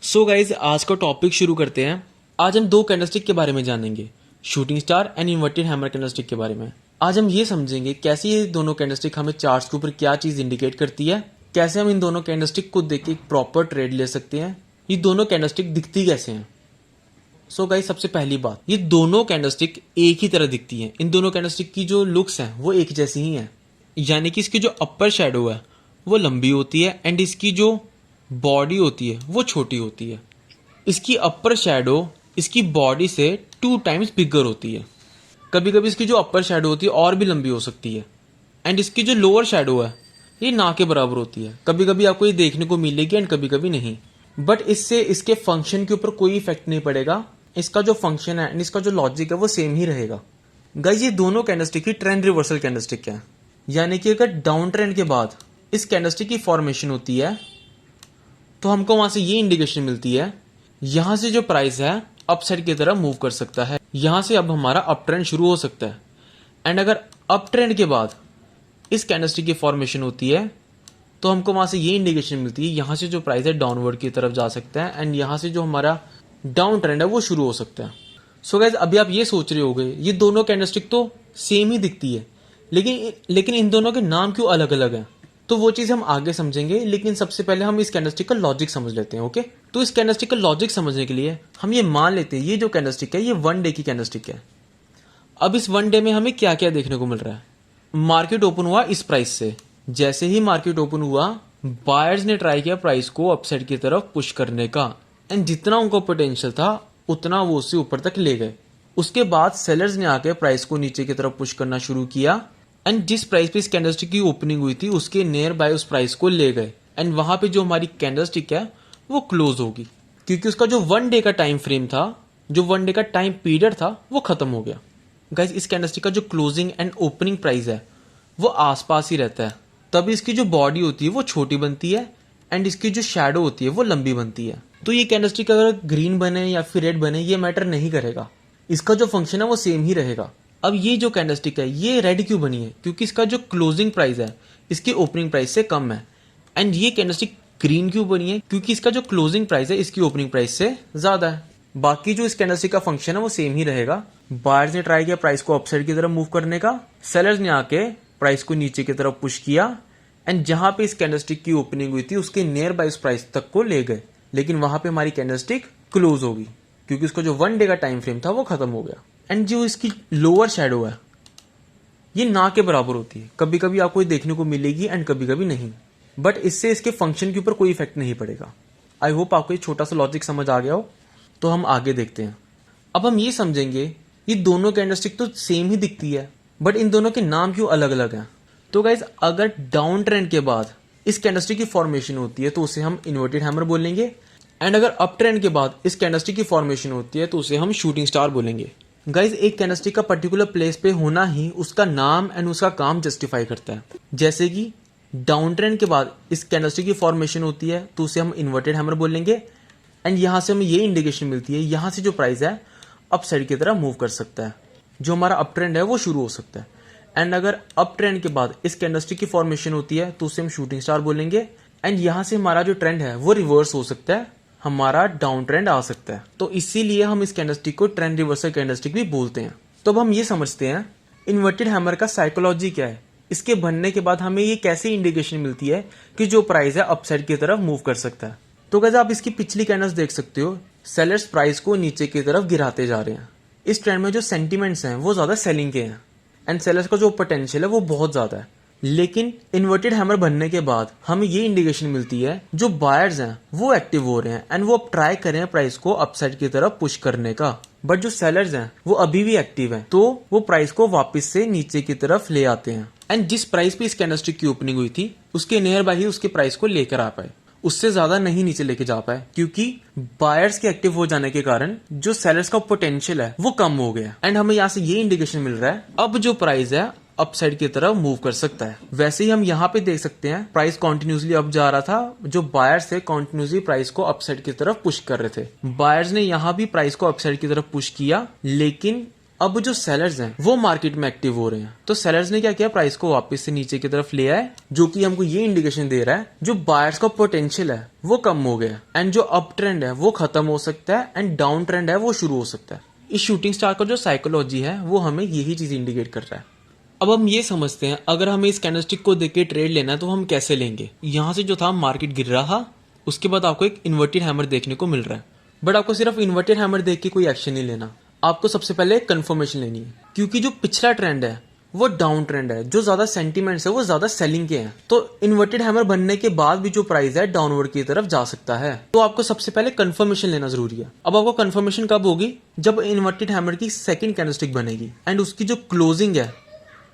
So guys आज का topic शुरू करते हैं। आज हम दो कैंडलस्टिक के बारे में जानेंगे, shooting star and inverted hammer candlestick के बारे में। आज हम ये समझेंगे कैसे ये दोनों कैंडलस्टिक हमें चार्ट्स के ऊपर क्या चीज इंडिकेट करती है, कैसे हम इन दोनों कैंडलस्टिक को देख के एक प्रॉपर ट्रेड ले सकते हैं, ये दोनों कैंडलस्टिक दिखती कैसे हैं। सो गाइज सबसे पहली बात, ये दोनों कैंडलस्टिक एक ही तरह दिखती हैं। इन दोनों कैंडलस्टिक की जो लुक्स हैं वो एक जैसी ही हैं, यानी कि इसकी जो अपर शेडो है वो लंबी होती है एंड इसकी जो बॉडी होती है वो छोटी होती है। इसकी अपर शेडो इसकी बॉडी से 2 टाइम्स बिगर होती है। कभी कभी इसकी जो अपर शेडो होती है और भी लंबी हो सकती है एंड इसकी जो लोअर शेडो है ये ना के बराबर होती है। कभी कभी आपको ये देखने को मिलेगी एंड कभी कभी नहीं, बट इससे इसके फंक्शन के ऊपर कोई इफेक्ट नहीं पड़ेगा। इसका जो फंक्शन है एंड इसका जो लॉजिक है वो सेम ही रहेगा। गाइस ये दोनों कैंडलस्टिक की ट्रेंड रिवर्सल कैंडलस्टिक है, यानी कि अगर डाउन ट्रेंड के बाद इस कैंडलस्टिक की फॉर्मेशन होती है तो हमको वहां से ये इंडिकेशन मिलती है, यहां से जो प्राइस है अपसाइड की तरफ मूव कर सकता है, यहां से अब हमारा अप ट्रेंड शुरू हो सकता है। एंड अगर अप ट्रेंड के बाद इस कैंडलस्टिक की फॉर्मेशन होती है तो हमको वहां से ये इंडिकेशन मिलती है, यहां से जो प्राइस है डाउनवर्ड की तरफ जा सकता है एंड यहां से जो हमारा डाउन ट्रेंड है वो शुरू हो सकता है। सो गाइस अभी आप ये सोच रहे होंगे ये दोनों कैंडलस्टिक तो सेम ही दिखती है, लेकिन इन दोनों के नाम क्यों अलग अलग हैं। तो वो चीज हम आगे समझेंगे, लेकिन सबसे पहले हम इस कैंडलस्टिक का लॉजिक समझ लेते हैं। ओके, तो इस कैंडलस्टिक का लॉजिक समझने के लिए हम ये मान लेते हैं ये जो कैंडलस्टिक है ये 1 डे की कैंडलस्टिक है। अब इस 1 डे में हमें क्या क्या देखने को मिल रहा है। मार्केट ओपन हुआ इस प्राइस से, जैसे ही मार्केट ओपन हुआ बायर्स ने ट्राई किया प्राइस को अपसाइड की तरफ पुश करने का एंड जितना उनको पोटेंशियल था उतना वो उससे ऊपर तक ले गए। उसके बाद सेलर्स ने आके प्राइस को नीचे की तरफ पुश करना शुरू किया एंड जिस प्राइस पे इस कैंडलस्टिक की ओपनिंग हुई थी उसके नियर बाय उस प्राइस को ले गए एंड वहां पे जो हमारी कैंडलस्टिक है वो क्लोज होगी, क्योंकि उसका जो 1 डे का टाइम फ्रेम था, जो 1 डे का टाइम पीरियड था वो खत्म हो गया। गाइस इस कैंडलस्टिक का जो क्लोजिंग एंड ओपनिंग प्राइस है वो आसपास ही रहता है, तभी इसकी जो बॉडी होती है वो छोटी बनती है एंड इसकी जो शेडो होती है वो लंबी बनती है। तो ये कैंडलस्टिक अगर ग्रीन बने या फिर रेड बने ये मैटर नहीं करेगा, इसका जो फंक्शन है वो सेम ही रहेगा। अब ये जो कैंडलस्टिक है ये रेड क्यों बनी है, क्योंकि इसका जो क्लोजिंग प्राइस है इसकी ओपनिंग प्राइस से कम है। एंड ये कैंडलस्टिक ग्रीन क्यों बनी है, क्योंकि इसका जो क्लोजिंग प्राइस है इसकी ओपनिंग प्राइस से ज्यादा है। बाकी जो इस कैंडलस्टिक का फंक्शन है वो सेम ही रहेगा। बायर्स ने ट्राई किया प्राइस को अपसाइड की तरफ मूव करने का, सेलर्स ने आके प्राइस को नीचे की तरफ पुश किया एंड जहां पे इस कैंडलस्टिक की ओपनिंग हुई थी उसके नियर बाय इस प्राइस तक को ले गए, लेकिन वहां पे हमारी कैंडलस्टिक क्लोज होगी क्योंकि उसका जो 1 डे का टाइम फ्रेम था वो खत्म हो गया। एंड जो इसकी लोअर शेडो है ये ना के बराबर होती है, कभी कभी आपको ये देखने को मिलेगी एंड कभी कभी नहीं, बट इससे इसके फंक्शन के ऊपर कोई इफेक्ट नहीं पड़ेगा। आई होप आपको ये छोटा सा लॉजिक समझ आ गया हो। तो हम आगे देखते हैं। अब हम ये समझेंगे ये दोनों कैंडलस्टिक तो सेम ही दिखती है, बट इन दोनों के नाम क्यों अलग अलग हैं। तो गाइज अगर डाउन ट्रेंड के बाद इस कैंडलस्टिक की फॉर्मेशन होती है तो उसे हम इन्वर्टेड हैमर बोलेंगे एंड अगर अप ट्रेंड के बाद इस कैंडलस्टिक की फॉर्मेशन होती है तो उसे हम शूटिंग स्टार बोलेंगे। गाइज एक कैंडलस्टिक का पर्टिकुलर प्लेस पे होना ही उसका नाम एंड उसका काम जस्टिफाई करता है। जैसे कि डाउन ट्रेंड के बाद इस कैंडलस्टिक की फॉर्मेशन होती है तो उसे हम इन्वर्टेड हैमर बोलेंगे एंड यहां से हमें ये इंडिकेशन मिलती है यहां से जो प्राइस है अप साइड की तरफ मूव कर सकता है, जो हमारा अप ट्रेंड है वो शुरू हो सकता है। एंड अगर अप ट्रेंड के बाद इस कैंडलस्टिक की फॉर्मेशन होती है तो उसे हम शूटिंग स्टार बोलेंगे एंड यहां से हमारा जो ट्रेंड है वो रिवर्स हो सकता है, हमारा डाउन ट्रेंड आ सकता है। तो इसीलिए हम इस कैंडलस्टिक को ट्रेंड रिवर्सल कैंडलस्टिक भी बोलते हैं। तो अब हम ये समझते हैं इन्वर्टेड हैमर का साइकोलॉजी क्या है, इसके बनने के बाद हमें ये कैसे इंडिकेशन मिलती है कि जो प्राइस है अपसाइड की तरफ मूव कर सकता है। तो गाइस आप इसकी पिछली कैंडल्स देख सकते हो, सेलर्स प्राइस को नीचे की तरफ गिराते जा रहे हैं। इस ट्रेंड में जो सेंटीमेंट्स हैं वो ज्यादा सेलिंग के हैं एंड सेलर्स का जो पोटेंशियल है वो बहुत ज्यादा है। लेकिन इन्वर्टेड हैमर बनने के बाद हमें ये इंडिकेशन मिलती है जो बायर्स हैं वो एक्टिव हो रहे हैं एंड वो अब ट्राई कर रहे हैं प्राइस को अपसाइड की तरफ पुश करने का, बट जो सेलर्स हैं वो अभी भी एक्टिव हैं तो वो प्राइस को वापस से नीचे की तरफ ले आते हैं एंड जिस प्राइस पे इस कैंडलस्टिक की ओपनिंग हुई थी उसके नियर बाय ही उसके प्राइस को लेकर आ पाए, उससे ज्यादा नहीं नीचे लेके जा पाए, क्योंकि बायर्स के एक्टिव हो जाने के कारण जो सेलर्स का पोटेंशियल है वो कम हो गया एंड हमें यहाँ से ये इंडिकेशन मिल रहा है अब जो प्राइस है अपसाइड की तरफ मूव कर सकता है। वैसे ही हम यहाँ पे देख सकते हैं प्राइस कॉन्टिन्यूसली अप जा रहा था, जो बायर्स थे कॉन्टिन्यूसली प्राइस को अपसाइड की तरफ पुश कर रहे थे। बायर्स ने यहाँ भी प्राइस को अपसाइड की तरफ पुश किया, लेकिन अब जो सेलर्स हैं वो मार्केट में एक्टिव हो रहे हैं, तो सेलर्स ने क्या किया, प्राइस को वापस से नीचे की तरफ ले आए, जो कि हमको ये इंडिकेशन दे रहा है जो बायर्स का पोटेंशियल है वो कम हो गया एंड जो अप ट्रेंड है वो खत्म हो सकता है एंड डाउन ट्रेंड है वो शुरू हो सकता है। इस शूटिंग स्टार का जो साइकोलॉजी है वो हमें यही चीज इंडिकेट कर रहा है। अब हम ये समझते हैं अगर हमें इस कैंडलस्टिक को देख के ट्रेड लेना है तो हम कैसे लेंगे। यहाँ से जो था मार्केट गिर रहा, उसके बाद आपको एक इन्वर्टेड हैमर देखने को मिल रहा है, बट आपको सिर्फ इन्वर्टेड हैमर देख के कोई एक्शन नहीं लेना, आपको सबसे पहले कंफर्मेशन लेनी है, क्योंकि जो पिछला ट्रेंड है वो डाउन ट्रेंड है, जो ज्यादा सेंटीमेंट्स है वो ज्यादा सेलिंग के हैं, तो इन्वर्टेड हैमर बनने के बाद भी जो प्राइस है डाउनवर्ड की तरफ जा सकता है, तो आपको सबसे पहले कंफर्मेशन लेना जरूरी है। अब आपको कंफर्मेशन कब होगी, जब इन्वर्टेड हैमर की सेकंड कैंडलस्टिक बनेगी एंड उसकी जो क्लोजिंग है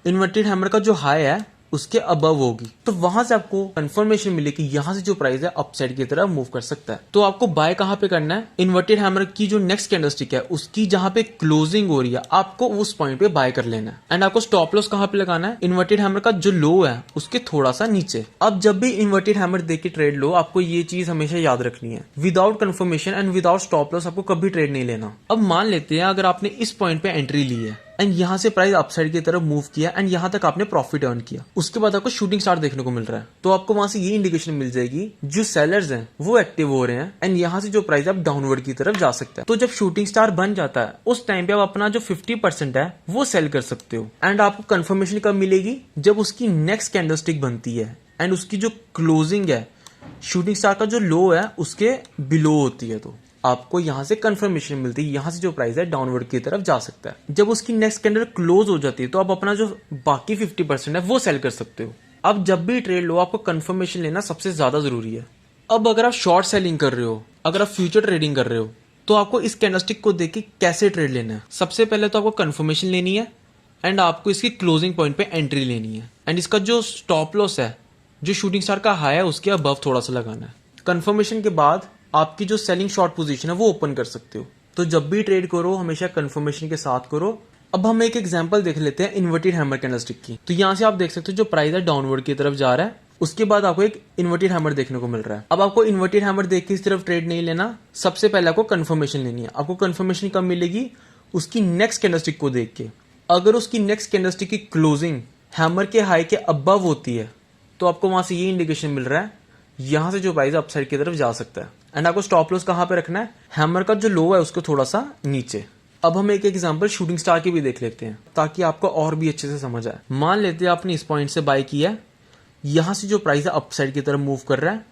इन्वर्टेड हैमर का जो हाई है उसके अबव होगी, तो वहां से आपको कंफर्मेशन मिले कि यहां से जो प्राइस है अपसाइड की तरफ मूव कर सकता है। तो आपको बाय कहां पे करना है, इन्वर्टेड हैमर की जो नेक्स्ट कैंडलस्टिक है उसकी जहां पे क्लोजिंग हो रही है आपको उस पॉइंट पे बाय कर लेना है एंड आपको स्टॉप लॉस कहां पे लगाना है, इन्वर्टेड हैमर का जो लो है उसके थोड़ा सा नीचे। अब जब भी इन्वर्टेड हैमर देख के ट्रेड लो, आपको ये चीज हमेशा याद रखनी है, without confirmation and without stop loss आपको कभी ट्रेड नहीं लेना। अब मान लेते हैं अगर आपने इस पॉइंट पे एंट्री ली है एंड यहाँ से प्राइस अपसाइड की तरफ मूव किया एंड यहाँ तक आपने प्रॉफिट अर्न किया, उसके बाद आपको शूटिंग स्टार देखने को मिल रहा है, तो आपको वहां से ये इंडिकेशन मिल जाएगी जो सेलर्स हैं वो एक्टिव हो रहे हैं एंड यहाँ से जो प्राइस अब डाउनवर्ड की तरफ जा सकता है। तो जब शूटिंग स्टार बन जाता है उस टाइम पे आप अपना जो 50% है वो सेल कर सकते हो एंड आपको कंफर्मेशन कब मिलेगी, जब उसकी नेक्स्ट कैंडलस्टिक बनती है एंड उसकी जो क्लोजिंग है शूटिंग स्टार का जो लो है उसके बिलो होती है, तो आपको यहां से कंफर्मेशन मिलती है यहां से जो प्राइस है डाउनवर्ड की तरफ जा सकता है। जब उसकी नेक्स्ट कैंडल क्लोज हो जाती है तो आप अपना जो बाकी 50% है वो सेल कर सकते हो। अब जब भी ट्रेड लो आपको कंफर्मेशन लेना सबसे ज्यादा जरूरी है। अब अगर आप शॉर्ट सेलिंग कर रहे हो, अगर आप फ्यूचर ट्रेडिंग कर रहे हो, तो आपको इस कैंडलस्टिक को देख के कैसे ट्रेड लेना है। सबसे पहले तो आपको कंफर्मेशन लेनी है एंड आपको इसकी क्लोजिंग पॉइंट पे एंट्री लेनी है एंड इसका जो स्टॉप लॉस है जो शूटिंग स्टार का हाई है उसके अबव थोड़ा सा लगाना है। कंफर्मेशन के बाद आपकी जो सेलिंग शॉर्ट पोजीशन है वो ओपन कर सकते हो। तो जब भी ट्रेड करो हमेशा कंफर्मेशन के साथ करो। अब हम एक एग्जांपल देख लेते हैं इन्वर्टेड हैमर कैंडलस्टिक की। तो यहाँ से आप देख सकते हो जो प्राइस है डाउनवर्ड की तरफ जा रहा है, उसके बाद आपको एक इन्वर्टेड हैमर देखने को मिल रहा है। अब आपको इन्वर्टेड हैमर देख के इस तरफ ट्रेड नहीं लेना, सबसे पहले आपको कंफर्मेशन लेनी है। आपको कंफर्मेशन कब मिलेगी, उसकी नेक्स्ट कैंडलस्टिक को देख के। अगर उसकी नेक्स्ट कैंडलस्टिक की क्लोजिंग हैमर के हाई के अबव होती है तो आपको वहां से ये इंडिकेशन मिल रहा है यहां से जो प्राइस अपसाइड की तरफ जा सकता है एंड आपको स्टॉप लॉस कहां पे रखना है, हैमर का जो लो है उसको थोड़ा सा नीचे। अब हम एक एग्जांपल शूटिंग स्टार की भी देख लेते हैं ताकि आपको और भी अच्छे से समझ आए। मान लेते हैं आपने इस पॉइंट से बाय किया है, यहां से जो प्राइस है अपसाइड की तरफ मूव कर रहा है,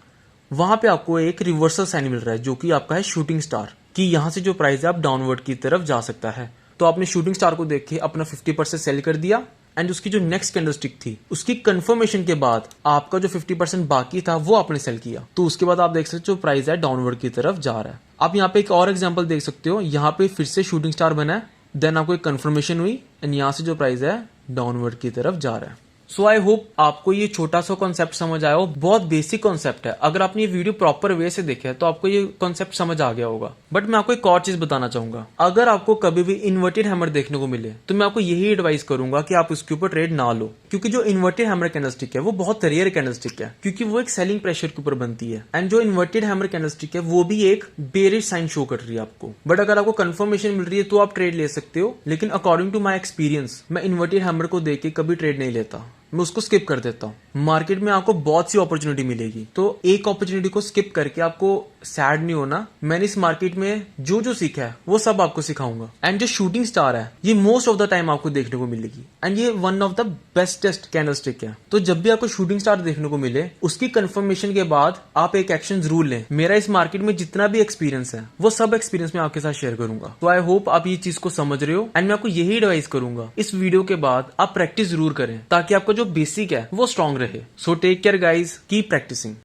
वहां पे आपको एक रिवर्सल साइन मिल रहा है जो कि आपका है शूटिंग स्टार, कि यहां से जो प्राइस है आप डाउनवर्ड की तरफ जा सकता है। तो आपने शूटिंग स्टार को देख के अपना 50% सेल कर दिया एंड उसकी जो नेक्स्ट कैंडलस्टिक थी उसकी कंफर्मेशन के बाद आपका जो 50% बाकी था वो आपने सेल किया, तो उसके बाद आप देख सकते हो प्राइस है डाउनवर्ड की तरफ जा रहा है। आप यहाँ पे एक और एग्जांपल देख सकते हो, यहाँ पे फिर से शूटिंग स्टार बना है, देन आपको एक कंफर्मेशन हुई एंड यहाँ से जो प्राइस है डाउनवर्ड की तरफ जा रहा है। सो आई होप आपको ये छोटा सा कॉन्सेप्ट समझ आया हो। बहुत बेसिक कॉन्सेप्ट है, अगर आपने ये वीडियो प्रॉपर वे से देखा है तो आपको ये कॉन्सेप्ट समझ आ गया होगा। बट मैं आपको एक और चीज बताना चाहूंगा, अगर आपको कभी भी इन्वर्टेड हैमर देखने को मिले तो मैं आपको यही एडवाइस करूंगा कि आप उसके ऊपर ट्रेड ना लो, क्योंकि जो इन्वर्टेड हैमर कैंडलस्टिक है वो बहुत रेयर कैंडलस्टिक है, क्योंकि वो एक सेलिंग प्रेशर के ऊपर बनती है एंड जो इन्वर्टेड हैमर कैंडलस्टिक है वो भी एक बेरिश साइन शो कर रही है आपको। बट अगर आपको कंफर्मेशन मिल रही है तो आप ट्रेड ले सकते हो, लेकिन अकॉर्डिंग टू माई एक्सपीरियंस मैं इन्वर्टेड हैमर को देख के कभी ट्रेड नहीं लेता, मैं उसको स्किप कर देता हूँ। मार्केट में आपको बहुत सी अपॉर्चुनिटी मिलेगी, तो एक अपॉर्चुनिटी को स्किप करके आपको सैड नहीं होना। मैंने इस मार्केट में जो जो सीखा है वो सब आपको सिखाऊंगा एंड जो शूटिंग स्टार है ये मोस्ट ऑफ द टाइम आपको देखने को मिलेगी एंड ये one of the bestest candlestick है। तो जब भी आपको शूटिंग स्टार देखने को मिले उसकी कंफर्मेशन के बाद आप एक एक्शन जरूर लें। मेरा इस मार्केट में जितना भी एक्सपीरियंस है वो सब एक्सपीरियंस मैं आपके साथ शेयर करूंगा। तो आई होप आप ये चीज को समझ रहे हो एंड मैं आपको यही एडवाइस करूंगा इस वीडियो के बाद आप प्रैक्टिस जरूर करें ताकि आपका जो बेसिक है वो स्ट्रांग रहे। So take care guys, keep practising.